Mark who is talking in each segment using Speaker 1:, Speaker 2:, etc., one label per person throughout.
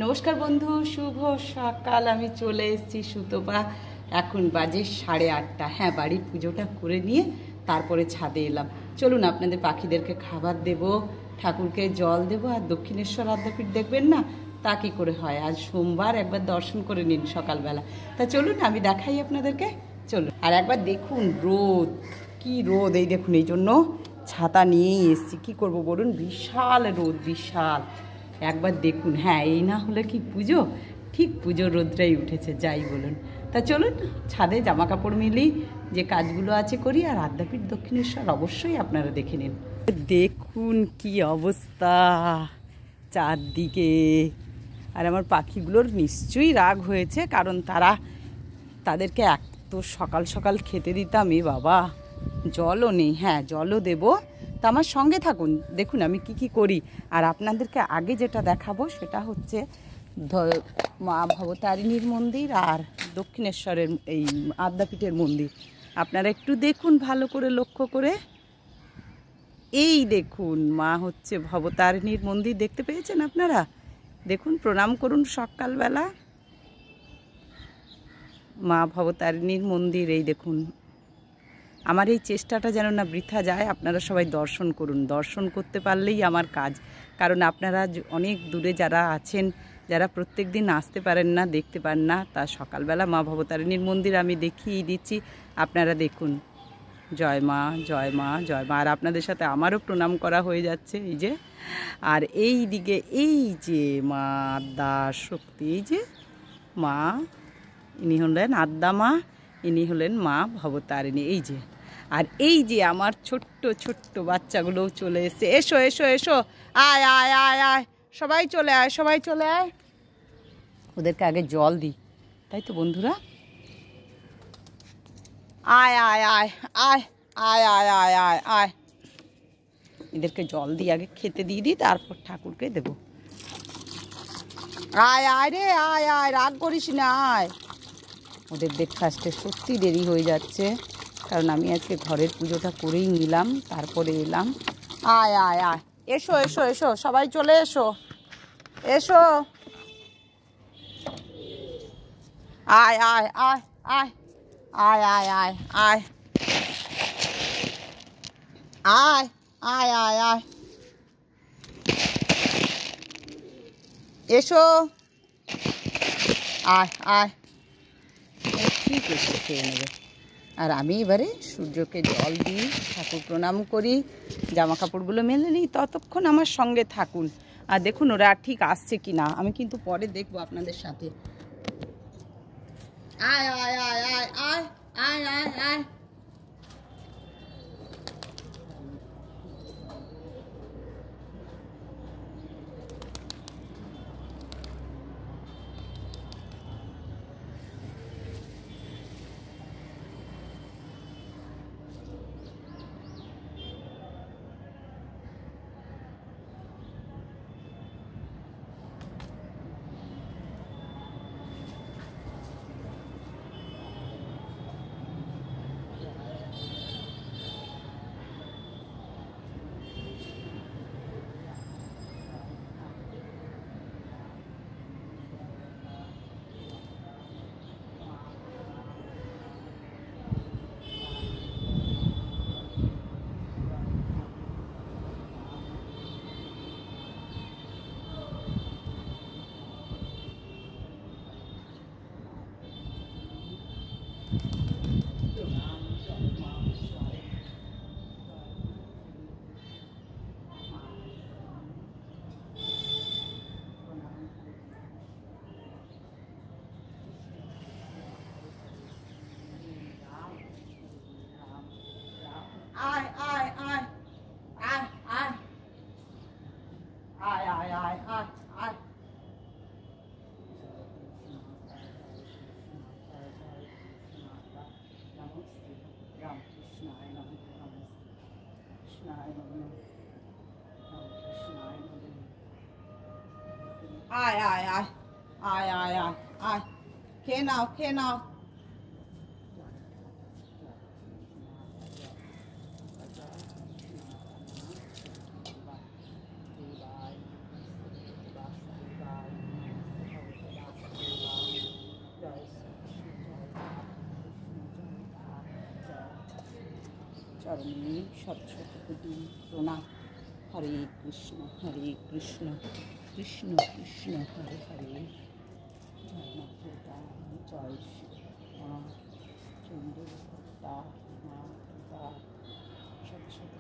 Speaker 1: নমস্কার বন্ধু, শুভ সকাল। আমি চলে এসেছি সুতপা। এখন বাজে 8:30। হ্যাঁ, বাড়ির পুজোটা করে নিয়ে তারপরে ছাদে এলাম। চলুন আপনাদের পাখিদেরকে খাবার দেব, ঠাকুরকে জল দেব, আর দক্ষিণেশ্বর আদ্যাপীঠ দেখবেন না, তা কী করে হয়। আজ সোমবার, একবার দর্শন করে নিন সকালবেলা। তা চলুন আমি দেখাই আপনাদেরকে। চলুন। আর একবার দেখুন রোদ, কি রোদ। এই দেখুন, এই জন্য ছাতা নিয়েই এসেছি। কী করবো বলুন, বিশাল রোদ, বিশাল। একবার দেখুন। হ্যাঁ, এই না হলে কি পুজো, ঠিক পুজোর রোদটাই উঠেছে, যাই বলুন। তা চলুন ছাদে জামা কাপড় মিলি, যে কাজগুলো আছে করি, আর আদ্যাপীঠ দক্ষিণেশ্বর অবশ্যই আপনারা দেখে নিন। দেখুন কি অবস্থা চারদিকে। আর আমার পাখিগুলোর নিশ্চয়ই রাগ হয়েছে, কারণ তাদেরকে এত সকাল সকাল খেতে দিতাম। বাবা, জলও নেই। হ্যাঁ, জলও দেবো। তা আমার সঙ্গে থাকুন, দেখুন আমি কি কি করি। আর আপনাদেরকে আগে যেটা দেখাবো সেটা হচ্ছে মা ভবতারিণীর মন্দির আর দক্ষিণেশ্বরের এই আদ্যাপীঠের মন্দির। আপনারা একটু দেখুন ভালো করে লক্ষ্য করে। এই দেখুন, মা হচ্ছে ভবতারিণীর মন্দির, দেখতে পেয়েছেন আপনারা? দেখুন, প্রণাম করুন সকালবেলা। মা ভবতারিণীর মন্দির, এই দেখুন। আমার এই চেষ্টাটা যেন না বৃথা যায়। আপনারা সবাই দর্শন করুন, দর্শন করতে পারলেই আমার কাজ। কারণ আপনারা অনেক দূরে যারা আছেন, যারা প্রত্যেক দিন আসতে পারেন না, দেখতে পান না, তা সকালবেলা মা ভবতারিণীর মন্দির আমি দেখিয়ে দিচ্ছি। আপনারা দেখুন। জয় মা, জয় মা, জয় মা। আর আপনাদের সাথে আমারও প্রণাম করা হয়ে যাচ্ছে, এই যে। আর এই দিকে এই যে মা আদ্যা শক্তি, এই যে মা, ইনি হলেন আদ্যা মা, ইনি হলেন মা ভবতারিণী, এই যে। আর এই যে আমার ছোট্ট ছোট্ট বাচ্চাগুলোও চলে এসছে। এসো এসো এসো, আয় আয় আয় আয়, সবাই চলে আয়, সবাই চলে আয়। ওদেরকে আগে জল দিই, তাই তো বন্ধুরা? আয় আয় আয় আয় আয় আয় আয় আয় আয়। এদেরকে জল দিই, আগে খেতে দিয়ে দিই, তারপর ঠাকুরকে দেবো। আয় আয় রে, আয় আয়, রাগ করিস না, আয়। ওদের ব্রেকফাস্টে সত্যি দেরি হয়ে যাচ্ছে, কারণ আমি আজকে ঘরের পুজোটা করেই নিলাম, তারপরে এলাম। আয় আয় আয়, এসো এসো এসো, সবাই চলে এসো, এসো। আয় আয় আয় আয় আয় আয় আয় আয় আয় আয় আয় আয়, এসো, আয় আয়। ঠিক এসে খেয়ে নেবে। আর আমি এবারে সূর্যকে জল দিই, ঠাকুর প্রণাম করি, জামা কাপড়গুলো মেলে নিই। ততক্ষণ আমার সঙ্গে থাকুন। আর দেখুন ওরা ঠিক আসছে কি না, আমি কিন্তু পরে দেখবো আপনাদের সাথে। আয় আয় আয় আয় আয় আয় আয় আয়। Ai ai ai ai ai ai ai ai ai ai. Ai ai ai ai ai ai ai. খেয়ে নাও, খেয়ে নাও। চরণে শত শত কোটি প্রণাম। হরে কৃষ্ণ কৃষ্ণ কৃষ্ণ হরে হরে। জয় মা দুর্গা, জয় শিব মা চন্দ্রগুপ্তা মা দুর্গা, শত শত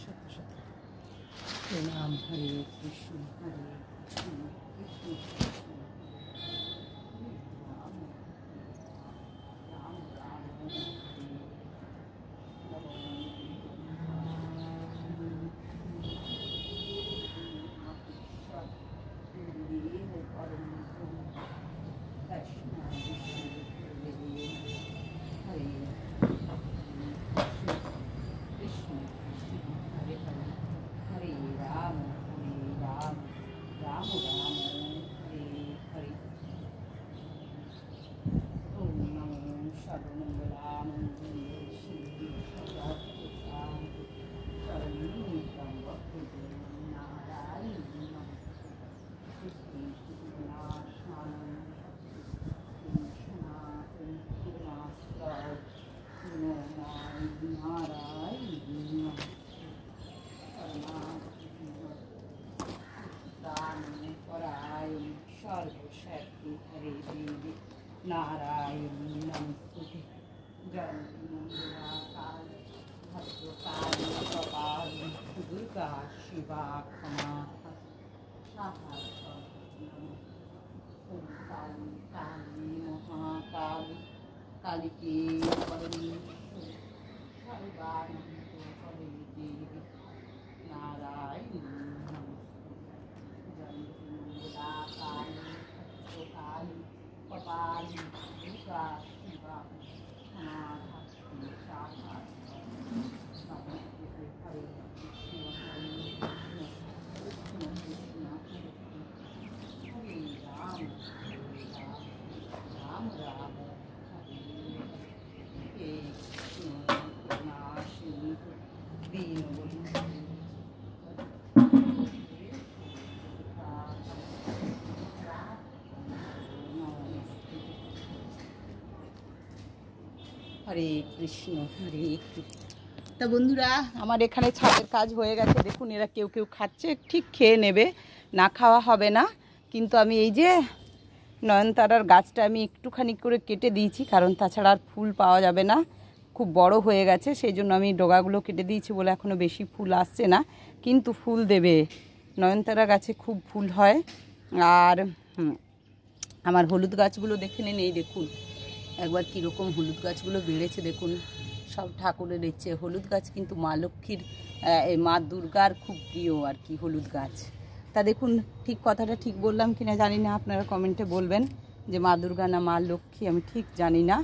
Speaker 1: শত শত প্রণাম। হরে কৃষ্ণ কৃষ্ণ কৃষ্ণ রাম রাম রাম नारायण नमस्ते। भद्रकाली कपाली दुर्गा शिवा क्षमा काली काली महाकाली काली की नारायण काली कपाली दुर्गा शिवा হরে কৃষ্ণ হরে কৃষ্ণ। তা বন্ধুরা, আমার এখানে ছাদের কাজ হয়ে গেছে। দেখুন এরা কেউ কেউ খাচ্ছে, ঠিক খেয়ে নেবে, না খাওয়া হবে না। কিন্তু আমি এই যে নয়নতারার গাছটা আমি একটুখানি করে কেটে দিয়েছি, কারণ তাছাড়া আর ফুল পাওয়া যাবে না, খুব বড় হয়ে গেছে। সেই জন্য আমি ডগাগুলো কেটে দিয়েছি বলে এখনও বেশি ফুল আসছে না, কিন্তু ফুল দেবে। নয়নতারা গাছে খুব ফুল হয়। আর আমার হলুদ গাছগুলো দেখে নিন, এই দেখুন একবার কীরকম হলুদ গাছগুলো বেড়েছে দেখুন, সব ঠাকুরের ইচ্ছে। হলুদ গাছ কিন্তু মা লক্ষ্মীর, মা দুর্গার খুব প্রিয় আর কি হলুদ গাছ। তা দেখুন, ঠিক কথাটা ঠিক বললাম কিনা জানি না, আপনারা কমেন্টে বলবেন যে মা দুর্গা না মা লক্ষ্মী, আমি ঠিক জানি না।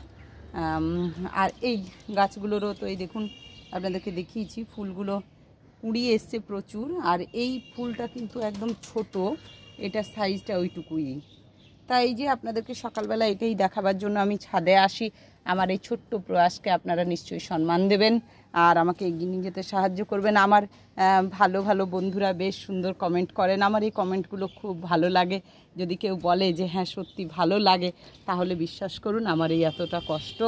Speaker 1: আর এই গাছগুলোরও তো এই দেখুন, আপনাদেরকে দেখিয়েছি ফুলগুলো কুড়িয়ে এসছে প্রচুর। আর এই ফুলটা কিন্তু একদম ছোট, এটার সাইজটা ওইটুকুই। তাই এই যে আপনাদেরকে সকালবেলা এটাই দেখাবার জন্য আমি ছাদে আসি। আমার এই ছোট্ট প্রয়াসকে আপনারা নিশ্চয়ই সম্মান দেবেন আর আমাকে এগিয়ে নিয়ে যেতে সাহায্য করবেন। আমার ভালো ভালো বন্ধুরা বেশ সুন্দর কমেন্ট করেন, আমার এই কমেন্টগুলো খুব ভালো লাগে। যদি কেউ বলে যে হ্যাঁ সত্যি ভালো লাগে, তাহলে বিশ্বাস করুন আমার এই এতটা কষ্ট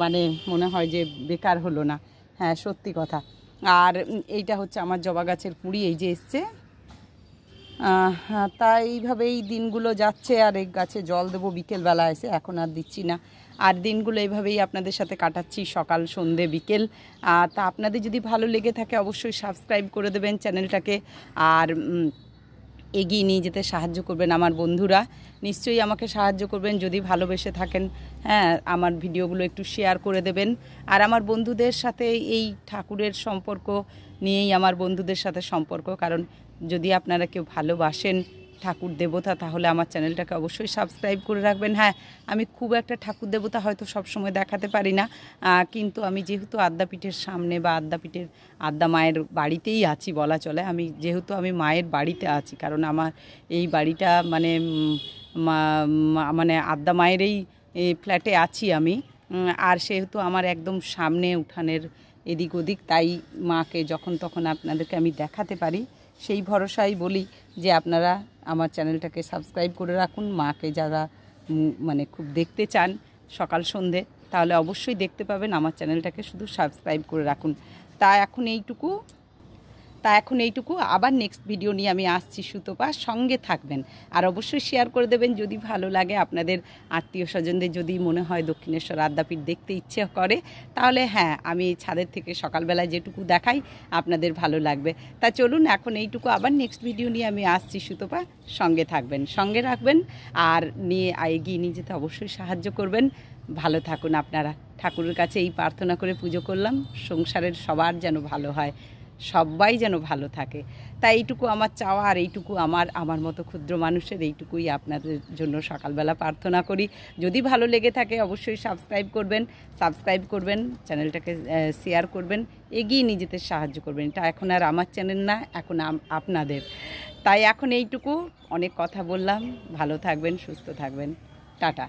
Speaker 1: মানে মনে হয় যে বেকার হলো না। হ্যাঁ সত্যি কথা। আর এইটা হচ্ছে আমার জবা গাছের কুঁড়ি, এই যে এসছে। তাই এইভাবেই দিনগুলো যাচ্ছে। আর এই গাছে জল দেবো বিকেলবেলা এসে, এখন আর দিচ্ছি না। আর দিনগুলো এইভাবেই আপনাদের সাথে কাটাচ্ছি, সকাল সন্ধে বিকেল। তা আপনাদের যদি ভালো লেগে থাকে অবশ্যই সাবস্ক্রাইব করে দেবেন চ্যানেলটাকে, আর এগিয়ে নিয়ে যেতে সাহায্য করবেন। আমার বন্ধুরা নিশ্চয়ই আমাকে সাহায্য করবেন যদি ভালোবেসে থাকেন। হ্যাঁ, আমার ভিডিওগুলো একটু শেয়ার করে দেবেন। আর আমার বন্ধুদের সাথে এই ঠাকুরের সম্পর্ক নিয়েই আমার বন্ধুদের সাথে সম্পর্ক, কারণ যদি আপনারা কেউ ভালোবাসেন ঠাকুর দেবতা, তাহলে আমার চ্যানেলটাকে অবশ্যই সাবস্ক্রাইব করে রাখবেন। হ্যাঁ, আমি খুব একটা ঠাকুর দেবতা হয়তো সবসময় দেখাতে পারি না, কিন্তু আমি যেহেতু আদ্যাপীঠের সামনে বা আদ্যা মায়ের বাড়িতেই আছি বলা চলে। যেহেতু আমি মায়ের বাড়িতে আছি, কারণ আমার এই বাড়িটা মানে আদ্যা মায়েরই ফ্ল্যাটে আছি আমি। আর সেহেতু আমার একদম সামনে উঠানের এদিক ওদিক, তাই মাকে যখন তখন আপনাদেরকে আমি দেখাতে পারি। সেই ভরসায় বলি যে আপনারা আমার চ্যানেলটাকে সাবস্ক্রাইব করে রাখুন। মাকে যারা মানে খুব দেখতে চান সকাল সন্ধে, তাহলে অবশ্যই দেখতে পাবেন। আমার চ্যানেলটাকে শুধু সাবস্ক্রাইব করে রাখুন। তা এখন এইটুকু আবার নেক্সট ভিডিও নিয়ে আমি আসছি সুতপা, সঙ্গে থাকবেন। আর অবশ্যই শেয়ার করে দেবেন যদি ভালো লাগে, আপনাদের আত্মীয় স্বজনদের যদি মনে হয় দক্ষিণেশ্বর আদ্যাপীঠ দেখতে ইচ্ছে করে, তাহলে হ্যাঁ আমি ছাদের থেকে সকালবেলায় যেটুকু দেখাই আপনাদের ভালো লাগবে। তা চলুন এখন এইটুকু, আবার নেক্সট ভিডিও নিয়ে আমি আসছি সুতপা, সঙ্গে থাকবেন, সঙ্গে রাখবেন আর নিয়ে এগিয়ে নিয়ে যেতে অবশ্যই সাহায্য করবেন। ভালো থাকুন আপনারা। ঠাকুরের কাছে এই প্রার্থনা করে পুজো করলাম, সংসারের সবার যেন ভালো হয়, সবাই যেন ভালো থাকে। তাই এইটুকু আমার চাওয়া, আর এইটুকু আমার মতো ক্ষুদ্র মানুষের এইটুকুই আপনাদের জন্য সকালবেলা প্রার্থনা করি। যদি ভালো লেগে থাকে অবশ্যই সাবস্ক্রাইব করবেন, চ্যানেলটাকে শেয়ার করবেন, এগিয়ে নিয়ে যেতে সাহায্য করবেন। এটা এখন আর আমার চ্যানেল না, এখন আপনাদের। তাই এখন এইটুকু, অনেক কথা বললাম। ভালো থাকবেন, সুস্থ থাকবেন, টাটা।